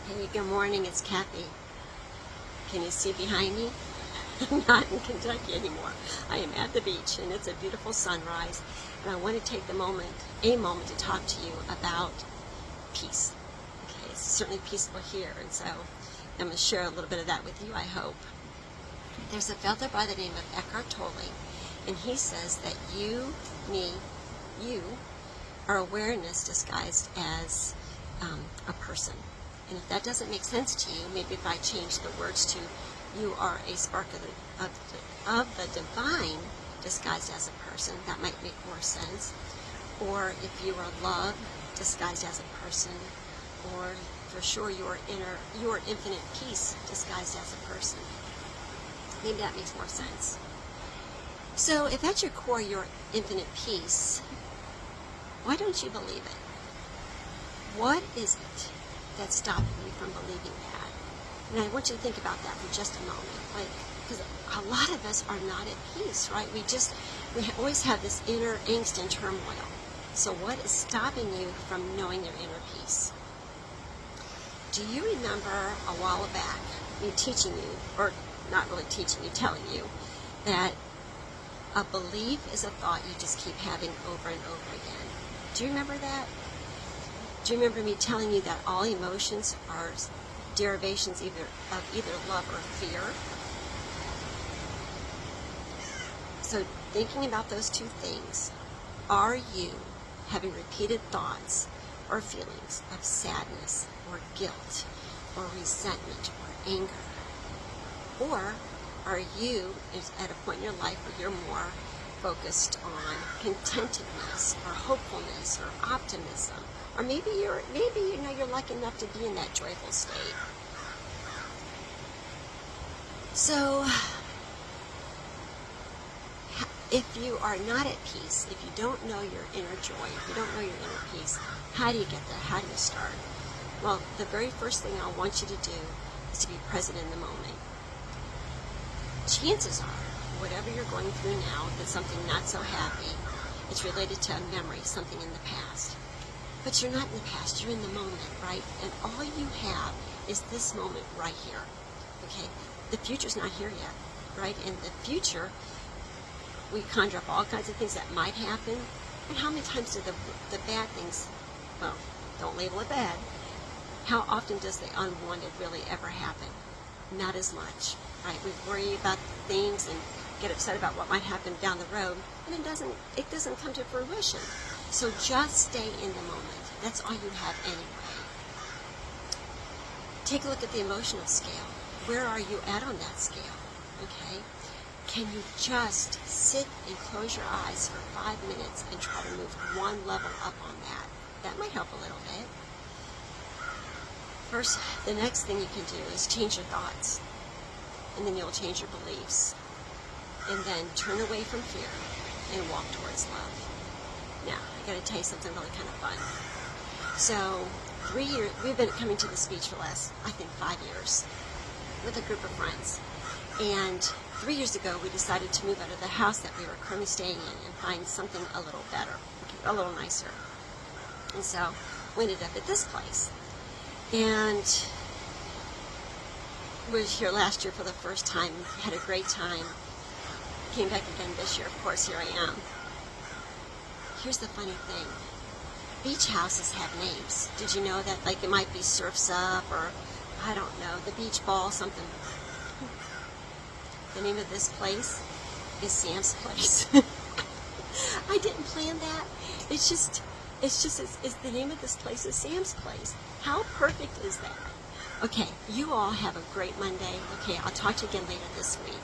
Hey, good morning, it's Kathy. Can you see behind me? I'm not in Kentucky anymore. I am at the beach and it's a beautiful sunrise, and I want to take a moment to talk to you about peace. Okay, it's certainly peaceful here, and so I'm going to share a little bit of that with you, I hope. There's a fellow by the name of Eckhart Tolle, and he says that you are awareness disguised as a person. And if that doesn't make sense to you, maybe if I change the words to you are a spark of the divine disguised as a person, that might make more sense. Or if you are love disguised as a person, or for sure you are infinite peace disguised as a person. Maybe that makes more sense. So if at your core you're infinite peace, why don't you believe it? What is it that's stopping you from believing that? And I want you to think about that for just a moment. Because a lot of us are not at peace, right? We always have this inner angst and turmoil. So what is stopping you from knowing your inner peace? Do you remember a while back me teaching you, or not really teaching you, telling you, that a belief is a thought you just keep having over and over again? Do you remember that? Do you remember me telling you that all emotions are derivations of either love or fear? So thinking about those two things, are you having repeated thoughts or feelings of sadness or guilt or resentment or anger? Or are you at a point in your life where you're more focused on contentedness or hopefulness or optimism? Or maybe you're lucky enough to be in that joyful state. So if you are not at peace, if you don't know your inner joy, if you don't know your inner peace, how do you get there? How do you start? Well, the very first thing I want you to do is to be present in the moment. Chances are, whatever you're going through now, if it's something not so happy, it's related to a memory, something in the past. But you're not in the past, you're in the moment, right? And all you have is this moment right here, okay? The future's not here yet, right? In the future, we conjure up all kinds of things that might happen. And how many times do the bad things, well, don't label it bad, how often does the unwanted really ever happen? Not as much, right? We worry about things and get upset about what might happen down the road, and it doesn't come to fruition. So just stay in the moment. That's all you have anyway. Take a look at the emotional scale. Where are you at on that scale? Okay? Can you just sit and close your eyes for 5 minutes and try to move one level up on that? That might help a little bit. First, the next thing you can do is change your thoughts. And then you'll change your beliefs. And then turn away from fear and walk towards love. Now, I gotta tell you something really kind of fun. So, 3 years, we've been coming to this beach for the last, I think, 5 years with a group of friends. And 3 years ago, we decided to move out of the house that we were currently staying in and find something a little better, a little nicer. And so, we ended up at this place. And we were here last year for the first time, had a great time. Came back again this year, of course, here I am. Here's the funny thing. Beach houses have names. Did you know that? Like, it might be Surf's Up, or, I don't know, the Beach Ball, something. The name of this place is Sam's Place. I didn't plan that. It's just the name of this place is Sam's Place. How perfect is that? Okay, you all have a great Monday. Okay, I'll talk to you again later this week.